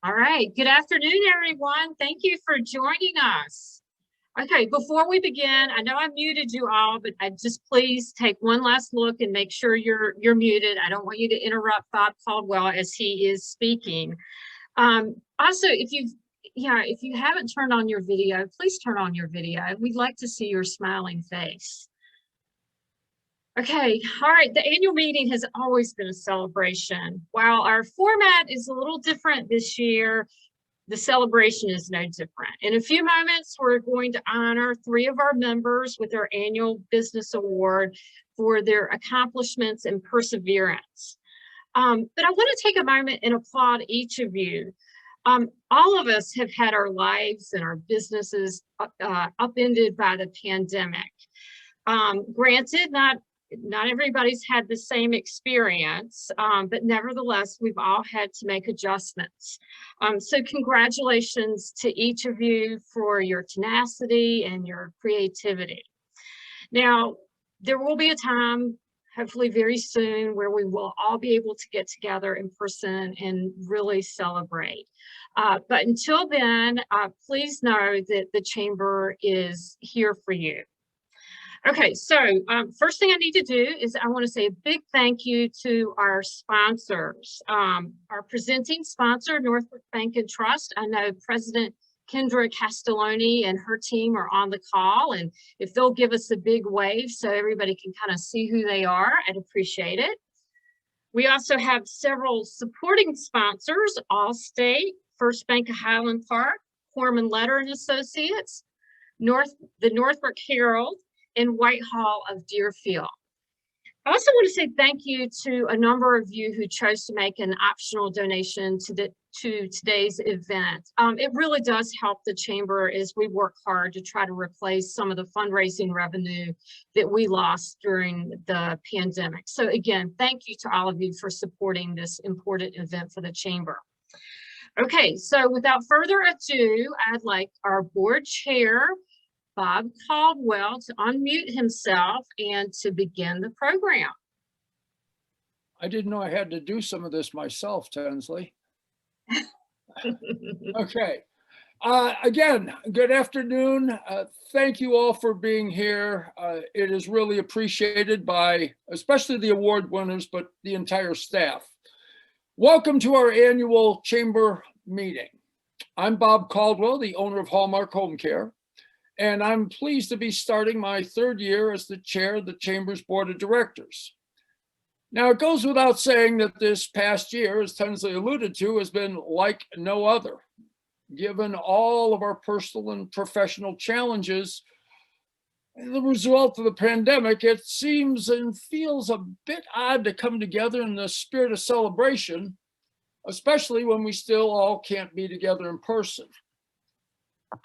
All right. Good afternoon, everyone. Thank you for joining us. Okay, before we begin, I know I muted you all, but I just please take one last look and make sure you're muted. I don't want you to interrupt Bob Caldwell as he is speaking. Also, if you haven't turned on your video, please turn on your video. We'd like to see your smiling face. Okay, all right. The annual meeting has always been a celebration. While our format is a little different this year, the celebration is no different. In a few moments, we're going to honor 3 of our members with our annual business award for their accomplishments and perseverance. But I want to take a moment and applaud each of you. All of us have had our lives and our businesses upended by the pandemic. Granted, not everybody's had the same experience, but nevertheless, we've all had to make adjustments. So congratulations to each of you for your tenacity and your creativity. Now, there will be a time, hopefully very soon, where we will all be able to get together in person and really celebrate. But until then, please know that the Chamber is here for you. Okay, so first thing I need to do is I want to say a big thank you to our sponsors. Our presenting sponsor, Northbrook Bank and Trust. I know President Kendra Castelloni and her team are on the call, and if they'll give us a big wave so everybody can kind of see who they are, I'd appreciate it. We also have several supporting sponsors: Allstate, First Bank of Highland Park, Corman Letter and Associates, the Northbrook Herald, in Whitehall of Deerfield. I also want to say thank you to a number of you who chose to make an optional donation to today's event. It really does help the Chamber as we work hard to try to replace some of the fundraising revenue that we lost during the pandemic. So again, thank you to all of you for supporting this important event for the Chamber. Okay, so without further ado, I'd like our board chair, Bob Caldwell, to unmute himself and to begin the program. I didn't know I had to do some of this myself, Tinsley. Okay. Again, good afternoon. Thank you all for being here. It is really appreciated by especially the award winners, but the entire staff. Welcome to our annual Chamber meeting. I'm Bob Caldwell, the owner of Hallmark Home Care, and I'm pleased to be starting my 3rd year as the chair of the Chamber's Board of Directors. Now, it goes without saying that this past year, as Tinsley alluded to, has been like no other. Given all of our personal and professional challenges, the result of the pandemic, it seems and feels a bit odd to come together in the spirit of celebration, especially when we still all can't be together in person.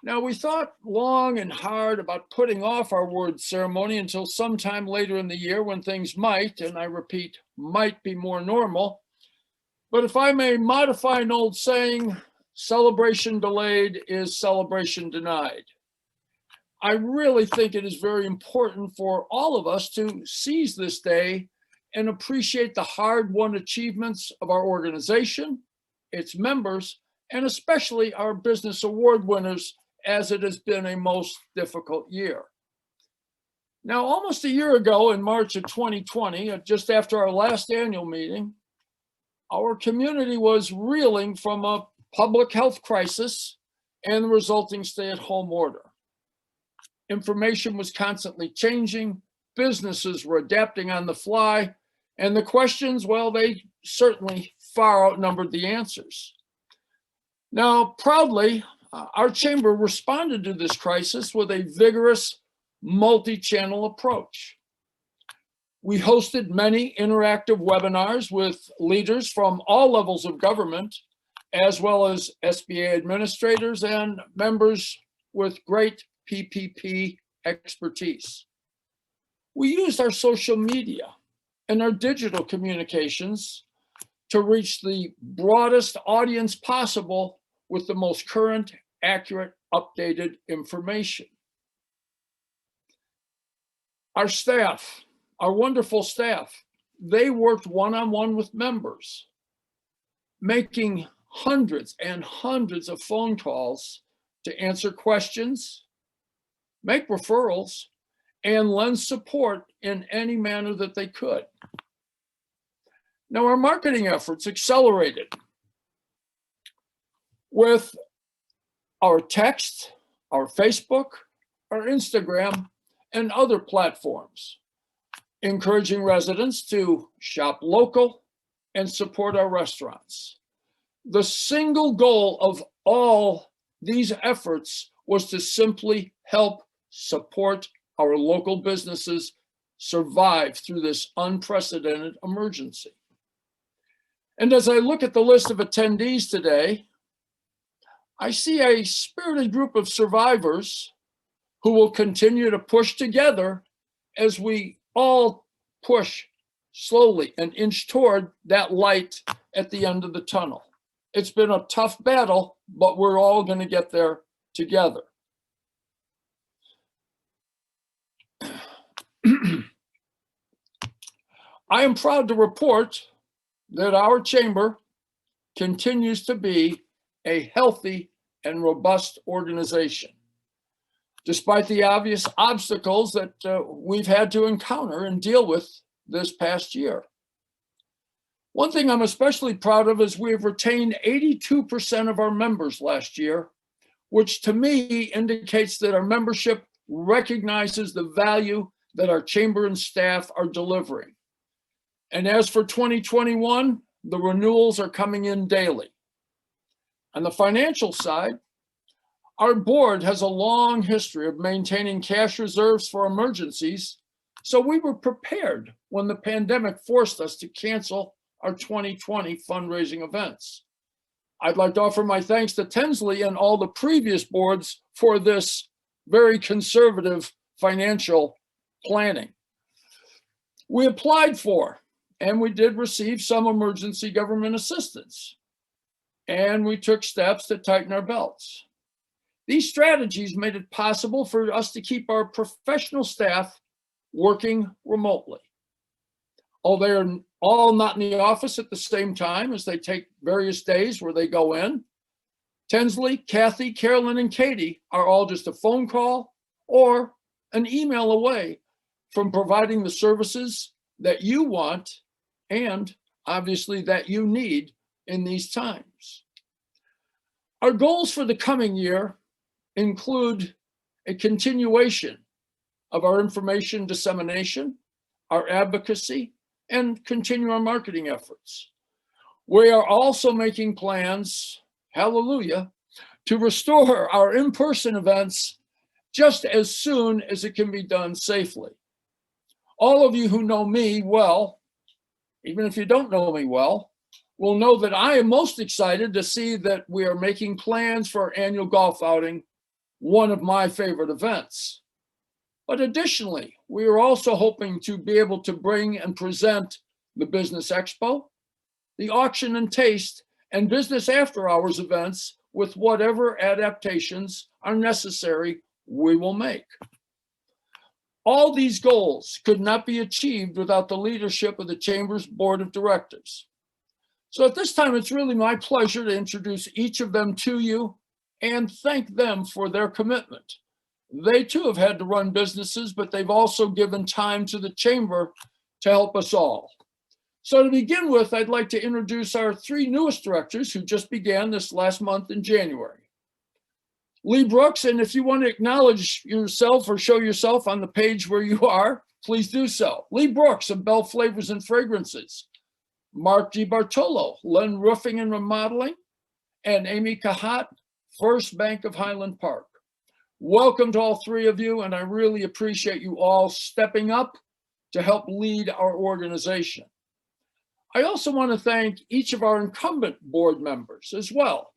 Now, we thought long and hard about putting off our award ceremony until sometime later in the year when things might, and I repeat, might be more normal. But if I may modify an old saying, celebration delayed is celebration denied. I really think it is very important for all of us to seize this day and appreciate the hard-won achievements of our organization, its members, and especially our business award winners, as it has been a most difficult year. Now, almost a year ago in March of 2020, just after our last annual meeting, our community was reeling from a public health crisis and the resulting stay-at-home order. Information was constantly changing, businesses were adapting on the fly, and the questions, well, they certainly far outnumbered the answers. Now, proudly, our chamber responded to this crisis with a vigorous multi-channel approach. We hosted many interactive webinars with leaders from all levels of government, as well as SBA administrators and members with great PPP expertise. We used our social media and our digital communications to reach the broadest audience possible with the most current, accurate, updated information. Our staff, our wonderful staff, they worked one-on-one with members, making hundreds and hundreds of phone calls to answer questions, make referrals, and lend support in any manner that they could. Now, our marketing efforts accelerated with our text, our Facebook, our Instagram, and other platforms, encouraging residents to shop local and support our restaurants. The single goal of all these efforts was to simply help support our local businesses survive through this unprecedented emergency. And as I look at the list of attendees today, I see a spirited group of survivors who will continue to push together as we all push slowly and inch toward that light at the end of the tunnel. It's been a tough battle, but we're all going to get there together. I am proud to report that our chamber continues to be a healthy and robust organization, despite the obvious obstacles that we've had to encounter and deal with this past year. One thing I'm especially proud of is we've retained 82% of our members last year, which to me indicates that our membership recognizes the value that our chamber and staff are delivering. And as for 2021, the renewals are coming in daily. On the financial side, our board has a long history of maintaining cash reserves for emergencies, so we were prepared when the pandemic forced us to cancel our 2020 fundraising events. I'd like to offer my thanks to Tinsley and all the previous boards for this very conservative financial planning. We applied for, and we did receive some emergency government assistance, and we took steps to tighten our belts. These strategies made it possible for us to keep our professional staff working remotely. Although they're all not in the office at the same time as they take various days where they go in, Tinsley, Kathy, Carolyn, and Katie are all just a phone call or an email away from providing the services that you want and obviously that you need in these times. Our goals for the coming year include a continuation of our information dissemination, our advocacy, and continue our marketing efforts. We are also making plans, hallelujah, to restore our in-person events just as soon as it can be done safely. All of you who know me well, even if you don't know me well, will know that I am most excited to see that we are making plans for our annual golf outing, one of my favorite events. But additionally, we are also hoping to be able to bring and present the Business Expo, the Auction and Taste, and Business After Hours events with whatever adaptations are necessary, we will make. All these goals could not be achieved without the leadership of the Chamber's Board of Directors. So at this time, it's really my pleasure to introduce each of them to you and thank them for their commitment. They too have had to run businesses, but they've also given time to the Chamber to help us all. So to begin with, I'd like to introduce our three newest directors who just began this last month in January. Lee Brooks, and if you want to acknowledge yourself or show yourself on the page where you are, please do so. Lee Brooks of Bell Flavors and Fragrances, Mark DiBartolo, Len Roofing and Remodeling, and Amy Kahat, First Bank of Highland Park. Welcome to all three of you, and I really appreciate you all stepping up to help lead our organization. I also want to thank each of our incumbent board members as well.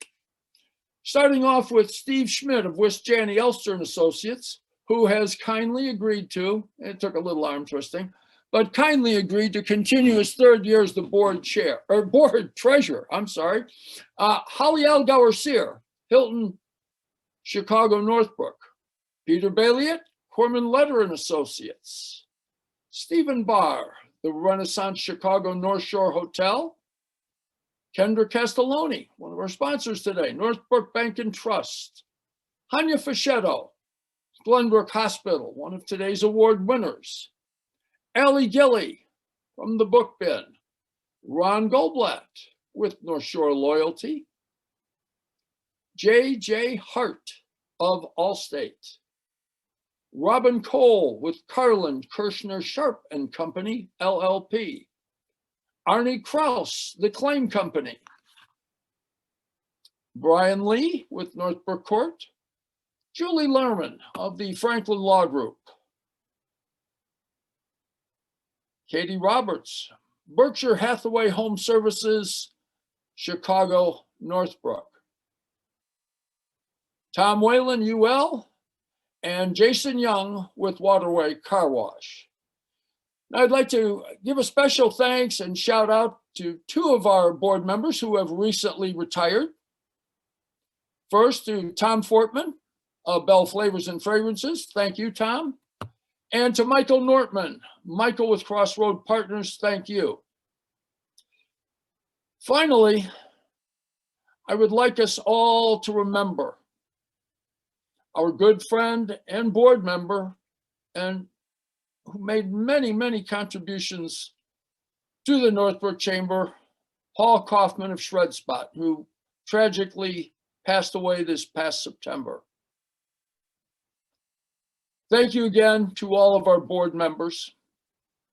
Starting off with Steve Schmidt of Wist Janney Elster and Associates, who has kindly agreed to, it took a little arm twisting, but kindly agreed to continue his third year as the board chair, or board treasurer, I'm sorry. Holly Algauer-Sear, Hilton, Chicago Northbrook. Peter Bailiot, Corman Letter and Associates. Stephen Barr, the Renaissance Chicago North Shore Hotel. Kendra Castelloni, one of our sponsors today, Northbrook Bank and Trust. Hanya Fischetto, Glenbrook Hospital, one of today's award winners. Allie Gilly from the Book Bin. Ron Goldblatt with North Shore Loyalty. J.J. Hart of Allstate. Robin Cole with Carlin, Kirshner, Sharp and Company, LLP. Arnie Kraus, The Claim Company. Brian Lee with Northbrook Court. Julie Lerman of the Franklin Law Group. Katie Roberts, Berkshire Hathaway Home Services, Chicago, Northbrook. Tom Whalen, UL, and Jason Young with Waterway Car Wash. Now, I'd like to give a special thanks and shout out to two of our board members who have recently retired. First, to Tom Fortman of Bell Flavors and Fragrances. Thank you, Tom. And to Michael Nortman, Michael with Crossroad Partners, thank you. Finally, I would like us all to remember our good friend and board member, and who made many, many contributions to the Northbrook Chamber, Paul Kaufman of Shred Spot, who tragically passed away this past September. Thank you again to all of our board members.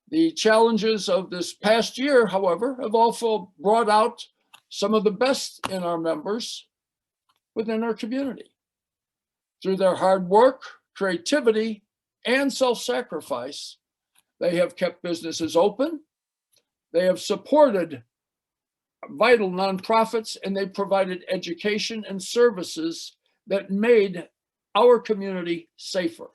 The challenges of this past year, however, have also brought out some of the best in our members within our community. Through their hard work, creativity, and self-sacrifice, they have kept businesses open, they have supported vital nonprofits, and they provided education and services that made our community safer.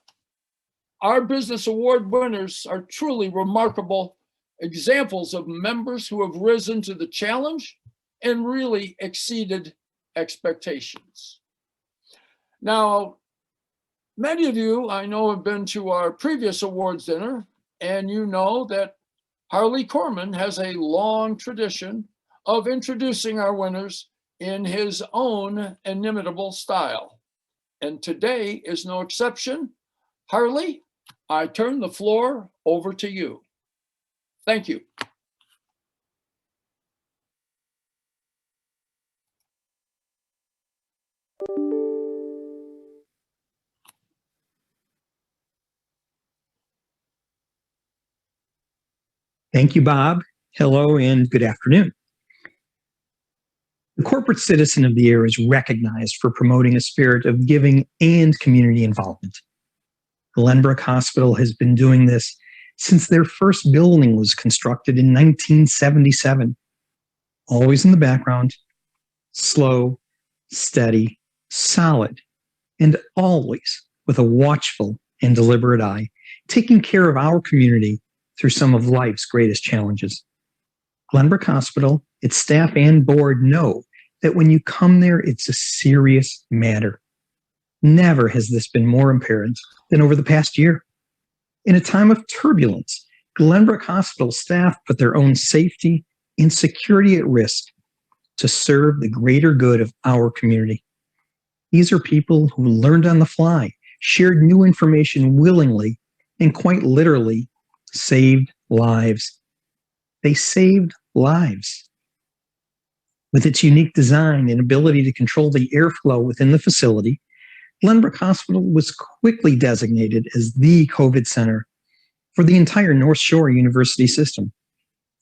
Our business award winners are truly remarkable examples of members who have risen to the challenge and really exceeded expectations. Now, many of you I know have been to our previous awards dinner, and you know that Harley Corman has a long tradition of introducing our winners in his own inimitable style. And today is no exception. Harley, I turn the floor over to you. Thank you. Thank you, Bob. Hello and good afternoon. The Corporate Citizen of the Year is recognized for promoting a spirit of giving and community involvement. Glenbrook Hospital has been doing this since their first building was constructed in 1977. Always in the background, slow, steady, solid, and always with a watchful and deliberate eye, taking care of our community through some of life's greatest challenges. Glenbrook Hospital, its staff and board know that when you come there, it's a serious matter. Never has this been more apparent than over the past year. In a time of turbulence, Glenbrook Hospital staff put their own safety and security at risk to serve the greater good of our community. These are people who learned on the fly, shared new information willingly, and quite literally saved lives. They saved lives. With its unique design and ability to control the airflow within the facility, Glenbrook Hospital was quickly designated as the COVID center for the entire North Shore University system.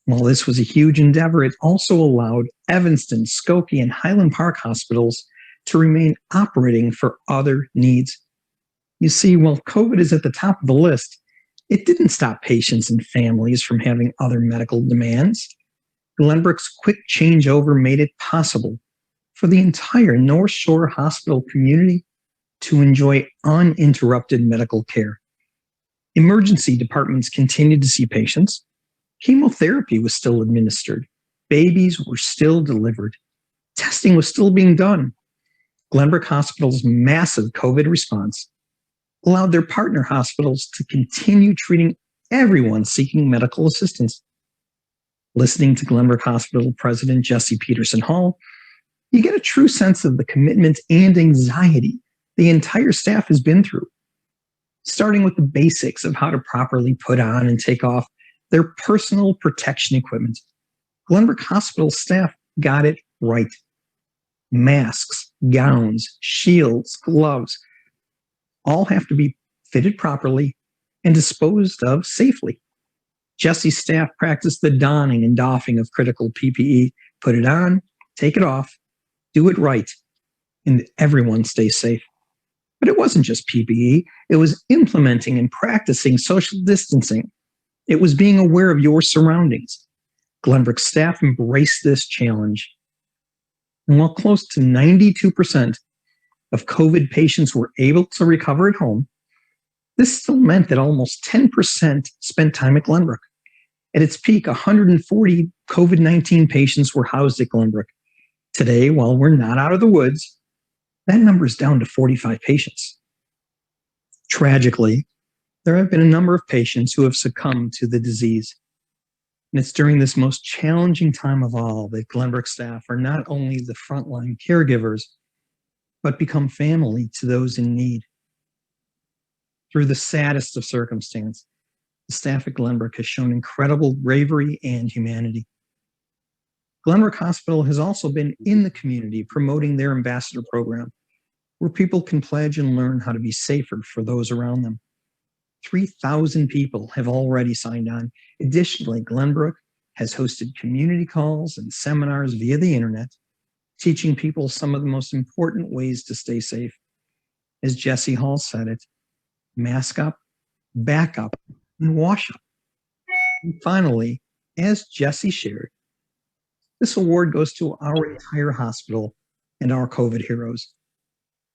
While this was a huge endeavor, it also allowed Evanston, Skokie, and Highland Park hospitals to remain operating for other needs. You see, while COVID is at the top of the list, it didn't stop patients and families from having other medical demands. Glenbrook's quick changeover made it possible for the entire North Shore Hospital community to enjoy uninterrupted medical care. Emergency departments continued to see patients. Chemotherapy was still administered. Babies were still delivered. Testing was still being done. Glenbrook Hospital's massive COVID response allowed their partner hospitals to continue treating everyone seeking medical assistance. Listening to Glenbrook Hospital President Jesse Peterson Hall, you get a true sense of the commitment and anxiety the entire staff has been through, starting with the basics of how to properly put on and take off their personal protection equipment. Glenbrook Hospital staff got it right. Masks, gowns, shields, gloves, all have to be fitted properly and disposed of safely. Jesse's staff practiced the donning and doffing of critical PPE. Put it on, take it off, do it right, and everyone stays safe. But it wasn't just PPE. It was implementing and practicing social distancing. It was being aware of your surroundings. Glenbrook staff embraced this challenge. And while close to 92% of COVID patients were able to recover at home, this still meant that almost 10% spent time at Glenbrook. At its peak, 140 COVID-19 patients were housed at Glenbrook. Today, while we're not out of the woods, that number is down to 45 patients. Tragically, there have been a number of patients who have succumbed to the disease. And it's during this most challenging time of all that Glenbrook staff are not only the frontline caregivers, but become family to those in need. Through the saddest of circumstances, the staff at Glenbrook has shown incredible bravery and humanity. Glenbrook Hospital has also been in the community promoting their ambassador program, where people can pledge and learn how to be safer for those around them. 3,000 people have already signed on. Additionally, Glenbrook has hosted community calls and seminars via the internet, teaching people some of the most important ways to stay safe. As Jesse Hall said it, mask up, back up, and wash up. And finally, as Jesse shared, this award goes to our entire hospital and our COVID heroes.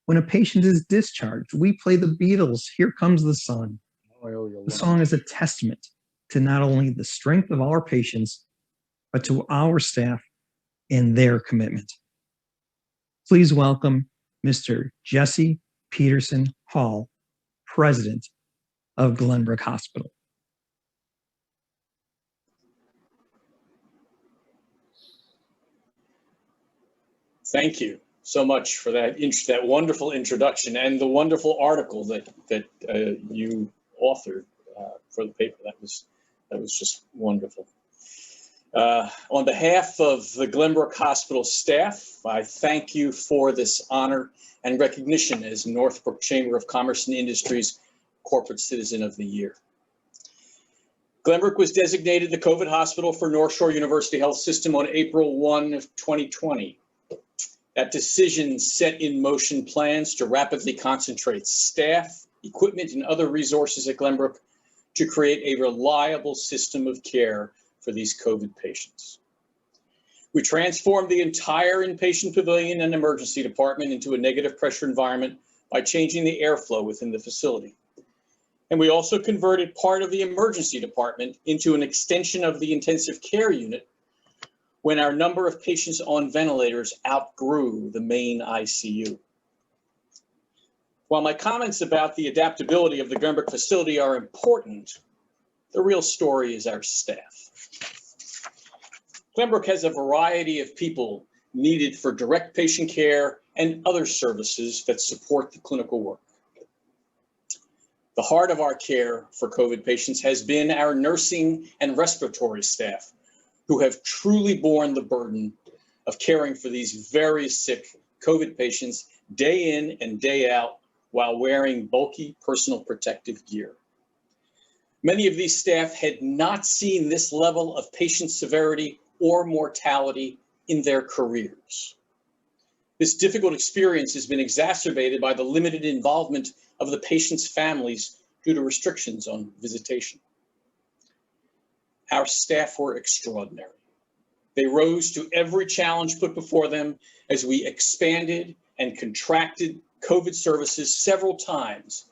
When a patient is discharged, we play the Beatles' Here Comes the Sun. The song is a testament to not only the strength of our patients, but to our staff and their commitment. Please welcome Mr. Jesse Peterson Hall, President of Glenbrook Hospital. Thank you so much for that wonderful introduction and the wonderful article that you authored for the paper. That was just wonderful. On behalf of the Glenbrook Hospital staff, I thank you for this honor and recognition as Northbrook Chamber of Commerce and Industry's Corporate Citizen of the Year. Glenbrook was designated the COVID hospital for North Shore University Health System on April 1 of 2020. That decision set in motion plans to rapidly concentrate staff, equipment, and other resources at Glenbrook to create a reliable system of care for these COVID patients. We transformed the entire inpatient pavilion and emergency department into a negative pressure environment by changing the airflow within the facility. And we also converted part of the emergency department into an extension of the intensive care unit when our number of patients on ventilators outgrew the main ICU. While my comments about the adaptability of the Glenbrook facility are important, the real story is our staff. Glenbrook has a variety of people needed for direct patient care and other services that support the clinical work. The heart of our care for COVID patients has been our nursing and respiratory staff, who have truly borne the burden of caring for these very sick COVID patients day in and day out while wearing bulky personal protective gear. Many of these staff had not seen this level of patient severity or mortality in their careers. This difficult experience has been exacerbated by the limited involvement of the patients' families due to restrictions on visitation. Our staff were extraordinary. They rose to every challenge put before them as we expanded and contracted COVID services several times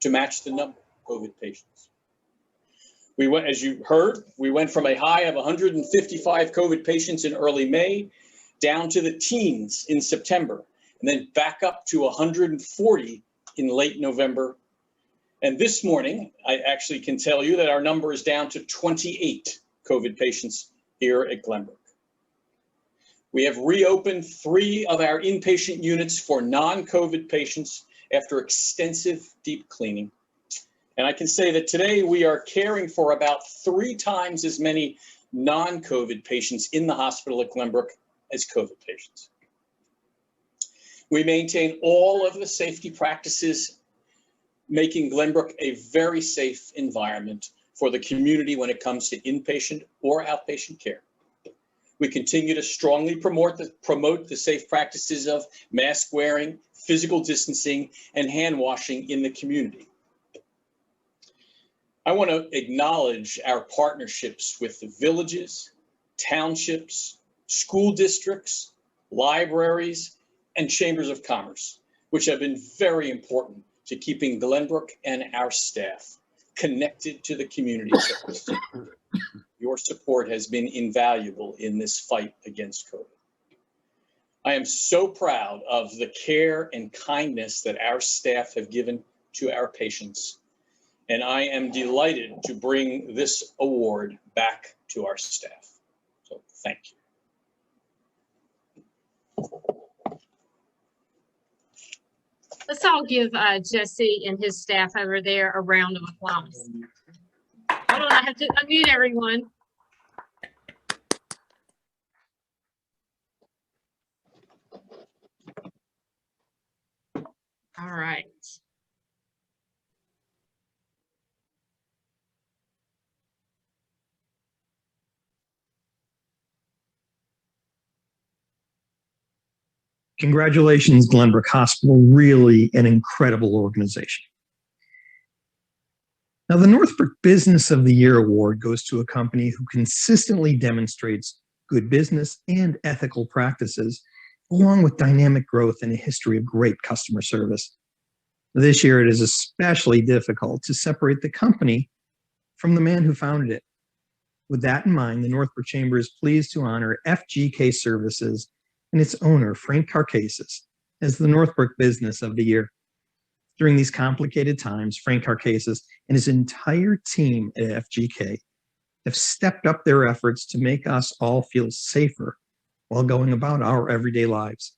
to match the number of COVID patients. We went, as you heard, we went from a high of 155 COVID patients in early May down to the teens in September, and then back up to 140 in late November. And this morning, I actually can tell you that our number is down to 28 COVID patients here at Glenbrook. We have reopened 3 of our inpatient units for non-COVID patients after extensive deep cleaning. And I can say that today we are caring for about 3 times as many non-COVID patients in the hospital at Glenbrook as COVID patients. We maintain all of the safety practices, making Glenbrook a very safe environment for the community when it comes to inpatient or outpatient care. We continue to strongly promote the safe practices of mask wearing, physical distancing, and hand washing in the community. I want to acknowledge our partnerships with the villages, townships, school districts, libraries, and chambers of commerce, which have been very important to keeping Glenbrook and our staff connected to the community service. Your support has been invaluable in this fight against COVID. I am so proud of the care and kindness that our staff have given to our patients, and I am delighted to bring this award back to our staff. So thank you. Let's all give Jesse and his staff over there a round of applause. Hold on, I have to unmute everyone. All right. Congratulations, Glenbrook Hospital, really an incredible organization. Now, the Northbrook Business of the Year Award goes to a company who consistently demonstrates good business and ethical practices, along with dynamic growth and a history of great customer service. This year, it is especially difficult to separate the company from the man who founded it. With that in mind, the Northbrook Chamber is pleased to honor FGK Services and its owner, Frank Carcasis, as the Northbrook Business of the Year. During these complicated times, Frank Carcasis and his entire team at FGK have stepped up their efforts to make us all feel safer while going about our everyday lives.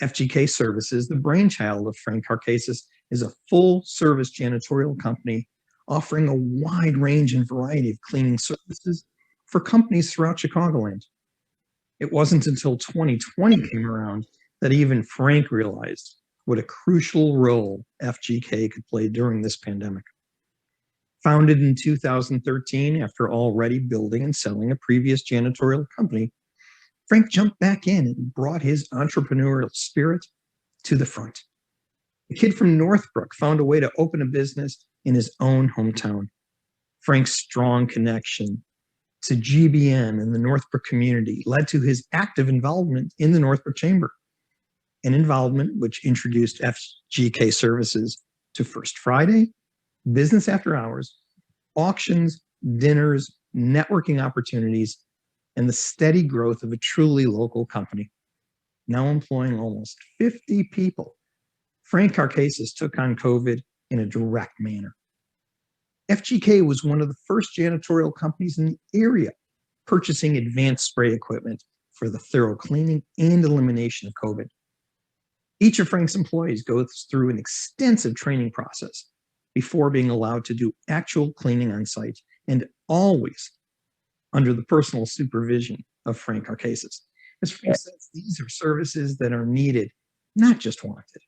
FGK Services, the brainchild of Frank Carcasis, is a full-service janitorial company offering a wide range and variety of cleaning services for companies throughout Chicagoland. It wasn't until 2020 came around that even Frank realized what a crucial role FGK could play during this pandemic. Founded in 2013 after already building and selling a previous janitorial company, Frank jumped back in and brought his entrepreneurial spirit to the front. The kid from Northbrook found a way to open a business in his own hometown. Frank's strong connection to GBN and the Northbrook community led to his active involvement in the Northbrook Chamber, an involvement which introduced FGK Services to First Friday, business after hours, auctions, dinners, networking opportunities, and the steady growth of a truly local company. Now employing almost 50 people, Frank Carcasis took on COVID in a direct manner. FGK was one of the first janitorial companies in the area purchasing advanced spray equipment for the thorough cleaning and elimination of COVID. Each of Frank's employees goes through an extensive training process before being allowed to do actual cleaning on site, and always under the personal supervision of Frank Carcasis. As Frank says, these are services that are needed, not just wanted.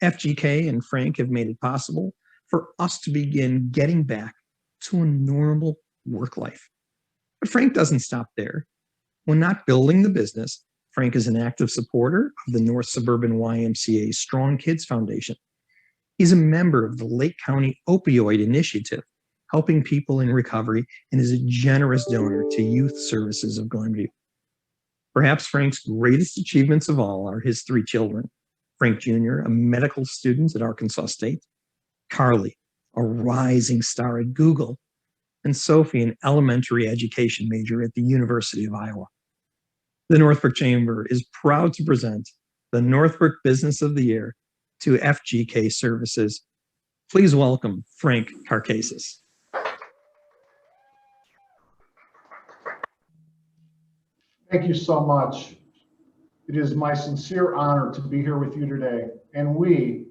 FGK and Frank have made it possible for us to begin getting back to a normal work life. But Frank doesn't stop there. When not building the business, Frank is an active supporter of the North Suburban YMCA Strong Kids Foundation. He's a member of the Lake County Opioid Initiative, helping people in recovery, and is a generous donor to Youth Services of Glenview. Perhaps Frank's greatest achievements of all are his 3 children. Frank Jr., a medical student at Arkansas State, Carly, a rising star at Google, and Sophie, an elementary education major at the University of Iowa. The Northbrook Chamber is proud to present the Northbrook Business of the Year to FGK Services. Please welcome Frank Carcasis. you so much. It is my sincere honor to be here with you today. And we,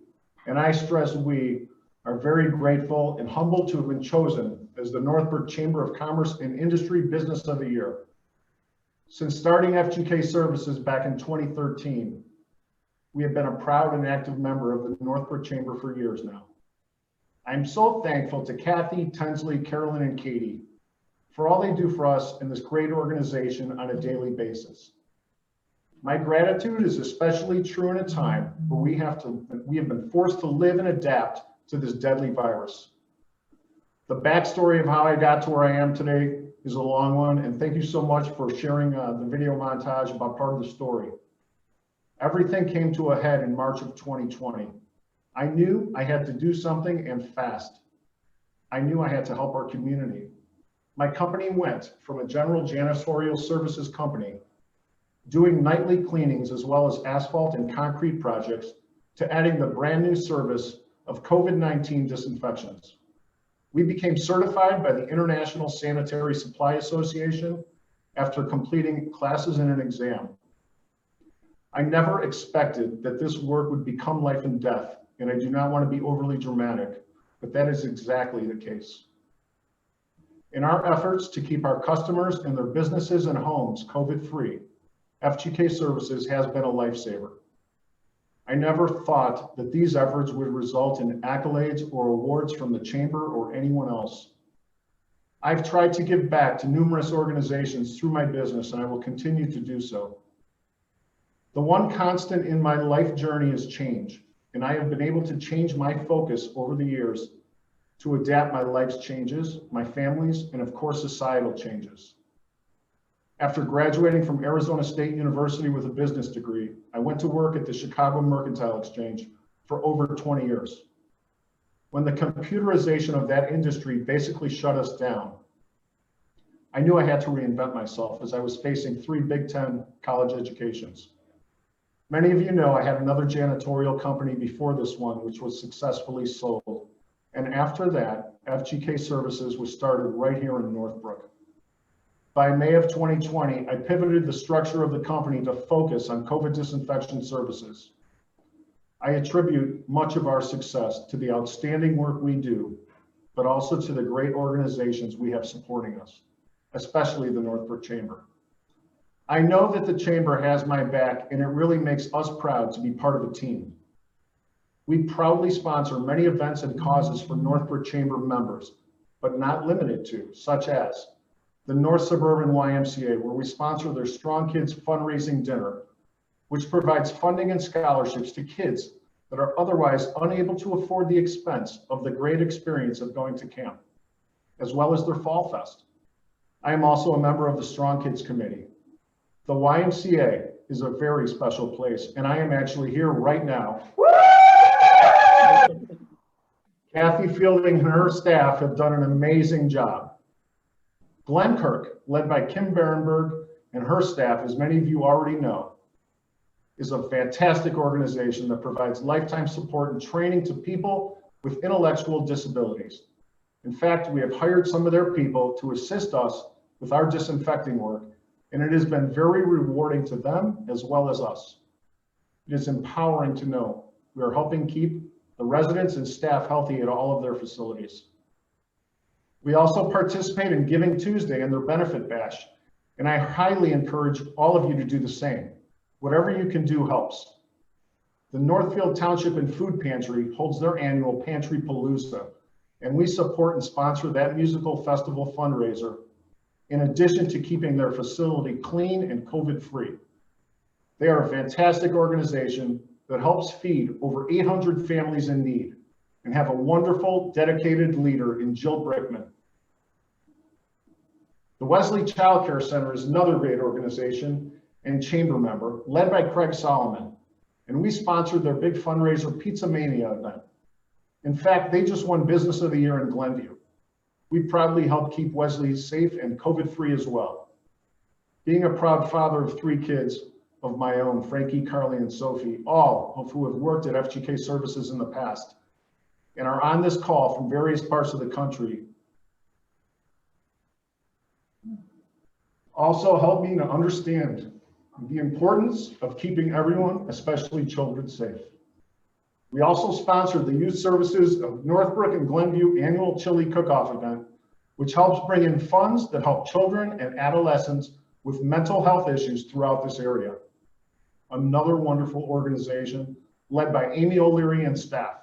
and I stress we, are very grateful and humbled to have been chosen as the Northbrook Chamber of Commerce and Industry Business of the Year. Since starting FGK Services back in 2013, we have been a proud and active member of the Northbrook Chamber for years now. I'm so thankful to Kathy, Tensley, Carolyn, and Katie for all they do for us in this great organization on a daily basis. My gratitude is especially true in a time where we have been forced to live and adapt to this deadly virus. The backstory of how I got to where I am today is a long one, and thank you so much for sharing the video montage about part of the story. Everything came to a head in March of 2020. I knew I had to do something, and fast. I knew I had to help our community. My company went from a general janitorial services company doing nightly cleanings as well as asphalt and concrete projects to adding the brand new service of COVID-19 disinfections. We became certified by the International Sanitary Supply Association after completing classes and an exam. I never expected that this work would become life and death, and I do not want to be overly dramatic, but that is exactly the case. In our efforts to keep our customers and their businesses and homes COVID-free, FGK Services has been a lifesaver. I never thought that these efforts would result in accolades or awards from the Chamber or anyone else. I've tried to give back to numerous organizations through my business, and I will continue to do so. The one constant in my life journey is change, and I have been able to change my focus over the years to adapt my life's changes, my family's, and of course, societal changes. After graduating from Arizona State University with a business degree, I went to work at the Chicago Mercantile Exchange for over 20 years. When the computerization of that industry basically shut us down, I knew I had to reinvent myself as I was facing 3 Big Ten college educations. Many of you know I had another janitorial company before this one, which was successfully sold. And after that, FGK Services was started right here in Northbrook. By May of 2020, I pivoted the structure of the company to focus on COVID disinfection services. I attribute much of our success to the outstanding work we do, but also to the great organizations we have supporting us, especially the Northbrook Chamber. I know that the Chamber has my back, and it really makes us proud to be part of a team. We proudly sponsor many events and causes for Northbrook Chamber members, but not limited to, such as the North Suburban YMCA, where we sponsor their Strong Kids fundraising dinner, which provides funding and scholarships to kids that are otherwise unable to afford the expense of the great experience of going to camp, as well as their Fall Fest. I am also a member of the Strong Kids Committee. The YMCA is a very special place, and I am actually here right now. Kathy Fielding and her staff have done an amazing job. Glenkirk, led by Kim Berenberg and her staff, as many of you already know, is a fantastic organization that provides lifetime support and training to people with intellectual disabilities. In fact, we have hired some of their people to assist us with our disinfecting work, and it has been very rewarding to them as well as us. It is empowering to know we are helping keep the residents and staff healthy at all of their facilities. We also participate in Giving Tuesday and their benefit bash, and I highly encourage all of you to do the same. Whatever you can do helps. The Northfield Township and Food Pantry holds their annual Pantry Palooza, and we support and sponsor that musical festival fundraiser, in addition to keeping their facility clean and COVID-free. They are a fantastic organization that helps feed over 800 families in need and have a wonderful, dedicated leader in Jill Brickman. The Wesley Child Care Center is another great organization and chamber member led by Craig Solomon, and we sponsored their big fundraiser Pizza Mania event. In fact, they just won Business of the Year in Glenview. We proudly help keep Wesley safe and COVID-free as well. Being a proud father of 3 kids of my own, Frankie, Carly, and Sophie, all of who have worked at FGK Services in the past and are on this call from various parts of the country, also helped me to understand the importance of keeping everyone, especially children, safe. We also sponsored the youth services of Northbrook and Glenview annual chili cook-off event, which helps bring in funds that help children and adolescents with mental health issues throughout this area. Another wonderful organization led by Amy O'Leary and staff.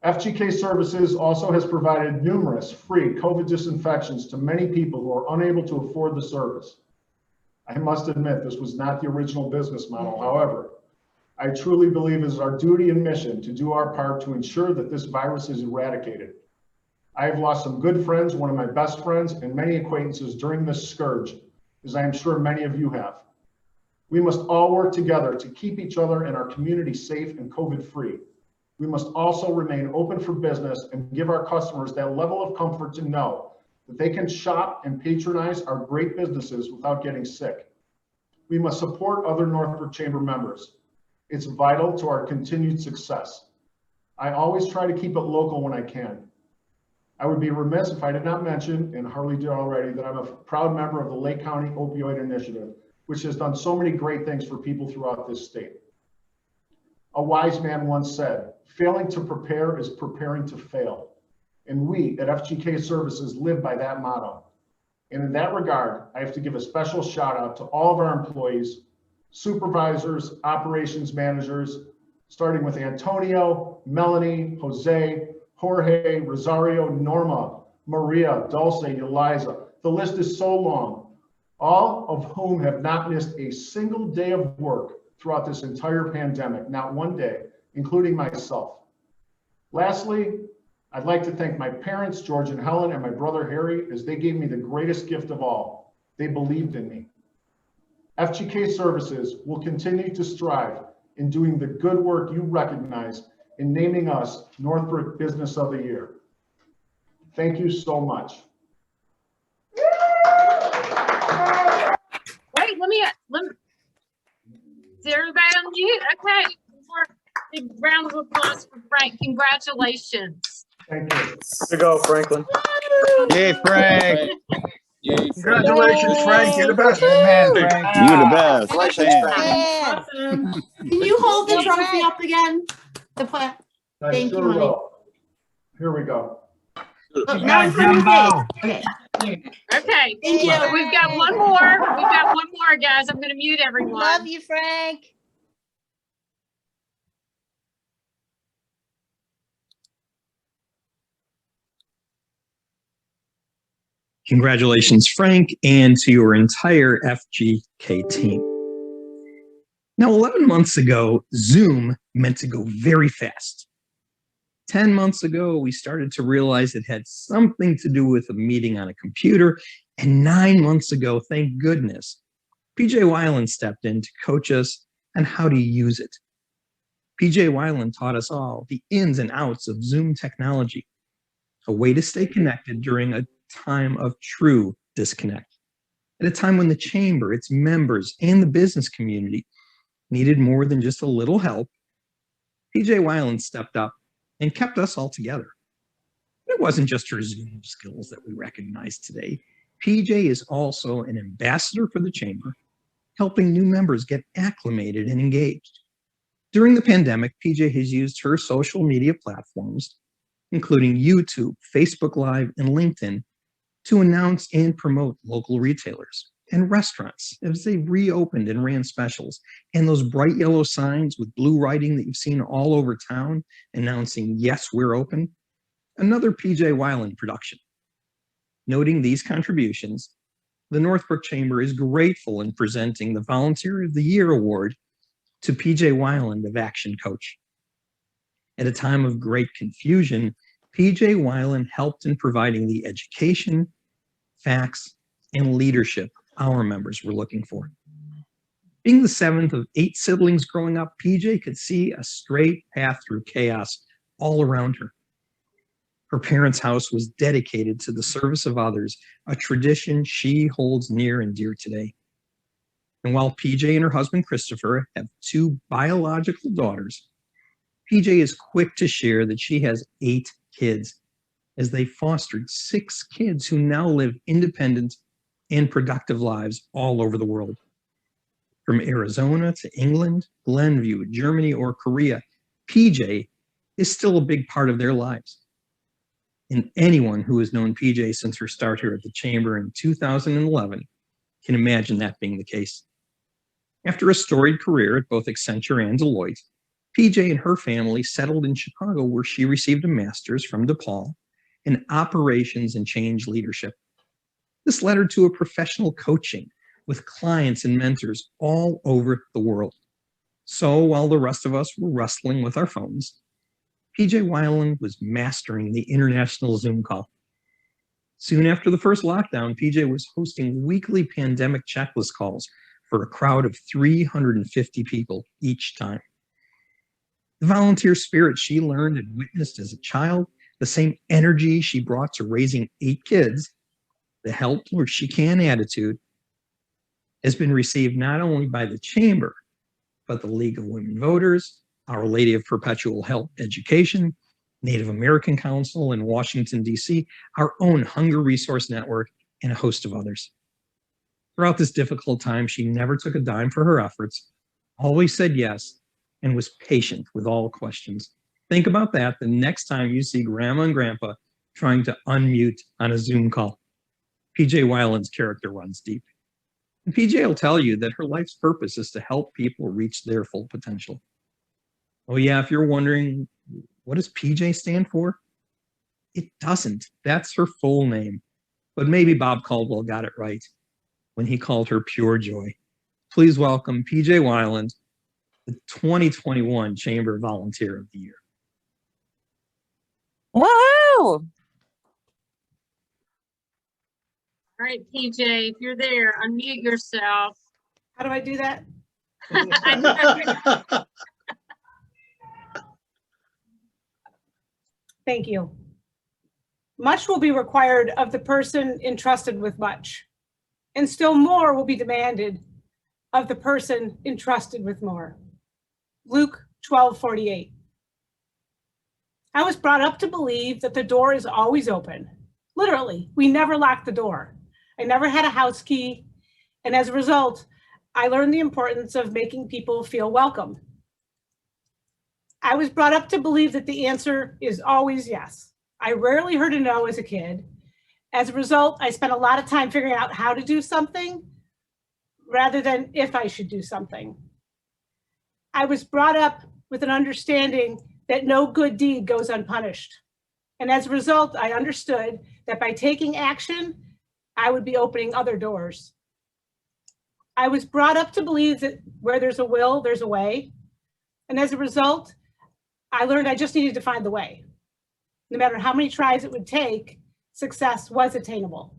FGK Services also has provided numerous free COVID disinfections to many people who are unable to afford the service. I must admit, this was not the original business model. However, I truly believe it is our duty and mission to do our part to ensure that this virus is eradicated. I have lost some good friends, one of my best friends, and many acquaintances during this scourge, as I am sure many of you have. We must all work together to keep each other and our community safe and COVID-free. We must also remain open for business and give our customers that level of comfort to know that they can shop and patronize our great businesses without getting sick. We must support other Northbrook Chamber members. It's vital to our continued success. I always try to keep it local when I can. I would be remiss if I did not mention, and Harley did already, that I'm a proud member of the Lake County Opioid Initiative, which has done so many great things for people throughout this state. A wise man once said, failing to prepare is preparing to fail. And we at FGK Services live by that motto. And in that regard, I have to give a special shout out to all of our employees, supervisors, operations managers, starting with Antonio, Melanie, Jose, Jorge, Rosario, Norma, Maria, Dulce, Eliza. The list is so long, all of whom have not missed a single day of work throughout this entire pandemic, not one day, including myself. Lastly, I'd like to thank my parents, George and Helen, and my brother Harry, as they gave me the greatest gift of all. They believed in me. FGK Services will continue to strive in doing the good work you recognize in naming us Northbrook Business of the Year. Thank you so much. Wait, let me, is everybody on mute? Okay, big round of applause for Frank. Congratulations. Thank you. Way to go, Franklin. Yay, Frank. Congratulations, Frank. You're the best. Man, Frank. You the best. Congratulations, Man. Frank. Awesome. Can you hold the trophy up again? The plant. I Thank sure you, honey. will. Here we go. Oh, now in front of your face. Okay. Okay, Thank you. so we've got one more. We've got one more, guys. I'm gonna mute everyone. Love you, Frank. Congratulations, Frank, and to your entire FGK team. Now, 11 months ago, Zoom meant to go very fast. 10 months ago, we started to realize it had something to do with a meeting on a computer. And 9 months ago, thank goodness, PJ Weiland stepped in to coach us on how to use it. PJ Weiland taught us all the ins and outs of Zoom technology, a way to stay connected during a time of true disconnect. At a time when the chamber, its members, and the business community needed more than just a little help, PJ Weiland stepped up and kept us all together. It wasn't just her Zoom skills that we recognize today. PJ is also an ambassador for the chamber, helping new members get acclimated and engaged. During the pandemic, PJ has used her social media platforms, including YouTube, Facebook Live, and LinkedIn, to announce and promote local retailers and restaurants as they reopened and ran specials. And those bright yellow signs with blue writing that you've seen all over town announcing, yes, we're open, another PJ Weiland production. Noting these contributions, the Northbrook Chamber is grateful in presenting the Volunteer of the Year Award to PJ Weiland of Action Coach. At a time of great confusion, PJ Weiland helped in providing the education, facts, and leadership our members were looking for. Being the seventh of 8 siblings growing up, PJ could see a straight path through chaos all around her. Her parents' house was dedicated to the service of others, a tradition she holds near and dear today. And while PJ and her husband Christopher have 2 biological daughters, PJ is quick to share that she has 8 kids, as they fostered 6 kids who now live independent and productive lives all over the world. From Arizona to England, Glenview, Germany, or Korea, PJ is still a big part of their lives. And anyone who has known PJ since her start here at the Chamber in 2011 can imagine that being the case. After a storied career at both Accenture and Deloitte, PJ and her family settled in Chicago, where she received a master's from DePaul in operations and change leadership. This led her to a professional coaching with clients and mentors all over the world. So while the rest of us were wrestling with our phones, PJ Weiland was mastering the international Zoom call. Soon after the first lockdown, PJ was hosting weekly pandemic checklist calls for a crowd of 350 people each time. The volunteer spirit she learned and witnessed as a child, the same energy she brought to raising 8 kids, the help where she can attitude, has been received not only by the Chamber, but the League of Women Voters, Our Lady of Perpetual Help Education, Native American Council in Washington, D.C., our own Hunger Resource Network, and a host of others. Throughout this difficult time, she never took a dime for her efforts, always said yes, and was patient with all questions. Think about that the next time you see Grandma and Grandpa trying to unmute on a Zoom call. PJ Weiland's character runs deep. And PJ will tell you that her life's purpose is to help people reach their full potential. Oh yeah, if you're wondering, what does PJ stand for? It doesn't. That's her full name. But maybe Bob Caldwell got it right when he called her Pure Joy. Please welcome PJ Weiland, the 2021 Chamber Volunteer of the Year. Wow. All right, PJ, if you're there, unmute yourself. How do I do that? Thank you. Much will be required of the person entrusted with much, and still more will be demanded of the person entrusted with more. Luke 12:48. I was brought up to believe that the door is always open. Literally, we never locked the door. I never had a house key, and as a result, I learned the importance of making people feel welcome. I was brought up to believe that the answer is always yes. I rarely heard a no as a kid. As a result, I spent a lot of time figuring out how to do something rather than if I should do something. I was brought up with an understanding that no good deed goes unpunished. And as a result, I understood that by taking action, I would be opening other doors. I was brought up to believe that where there's a will, there's a way. And as a result, I learned I just needed to find the way. No matter how many tries it would take, success was attainable.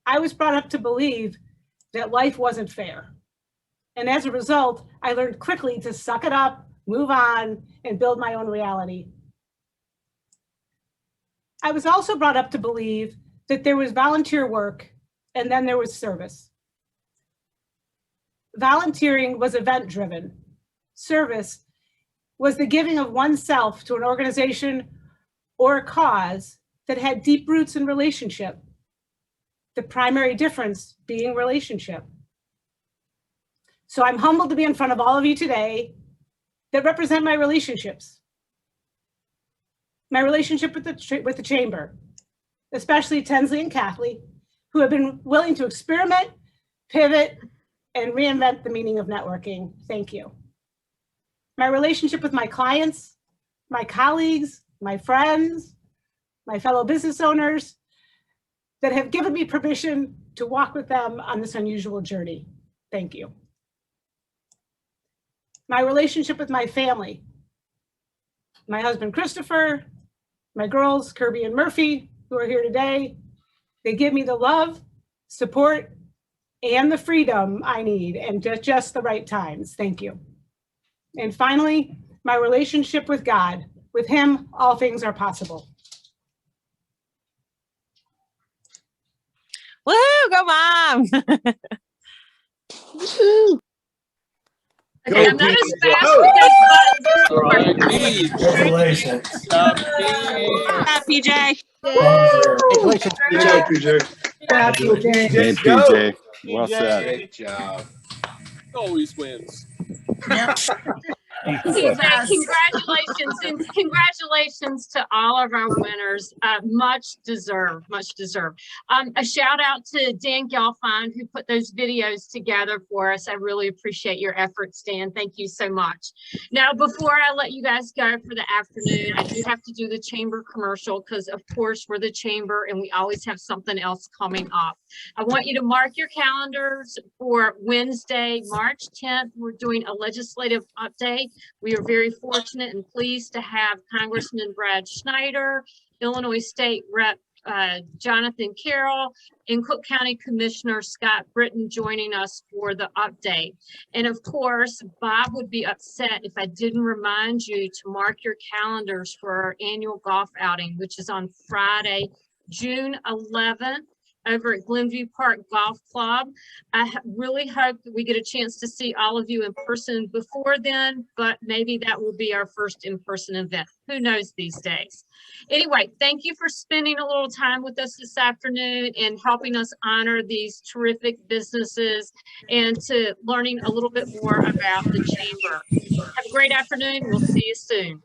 I was brought up to believe that life wasn't fair. And as a result, I learned quickly to suck it up, move on, and build my own reality. I was also brought up to believe that there was volunteer work and then there was service. Volunteering was event-driven. Service was the giving of oneself to an organization or a cause that had deep roots in relationship. The primary difference being relationship. So I'm humbled to be in front of all of you today that represent my relationships. My relationship with the Chamber, especially Tinsley and Kathleen, who have been willing to experiment, pivot, and reinvent the meaning of networking. Thank you. My relationship with my clients, my colleagues, my friends, my fellow business owners that have given me permission to walk with them on this unusual journey. Thank you. My relationship with my family, my husband, Christopher, my girls, Kirby and Murphy, who are here today. They give me the love, support, and the freedom I need, and just the right times. Thank you. And finally, my relationship with God. With him, all things are possible. Woohoo, go Mom. Okay, I'm not as fast Whoa. with those buttons. Congratulations. PJ. Congratulations, PJ. Shout out to Hey, Let's go. PJ. Well said. Great job. Always wins. Congratulations and congratulations to all of our winners. Much deserved, much deserved. A shout out to Dan Gelfine who put those videos together for us. I really appreciate your efforts, Dan. Thank you so much. Now, before I let you guys go for the afternoon, I do have to do the chamber commercial because of course we're the chamber and we always have something else coming up. I want you to mark your calendars for Wednesday, March 10th. We're doing a legislative update. We are very fortunate and pleased to have Congressman Brad Schneider, Illinois State Rep Jonathan Carroll, and Cook County Commissioner Scott Britton joining us for the update. And of course, Bob would be upset if I didn't remind you to mark your calendars for our annual golf outing, which is on Friday, June 11th. Over at Glenview Park Golf Club. I really hope that we get a chance to see all of you in person before then, but maybe that will be our first in-person event. Who knows these days? Anyway, thank you for spending a little time with us this afternoon and helping us honor these terrific businesses and to learning a little bit more about the chamber. Have a great afternoon. We'll see you soon.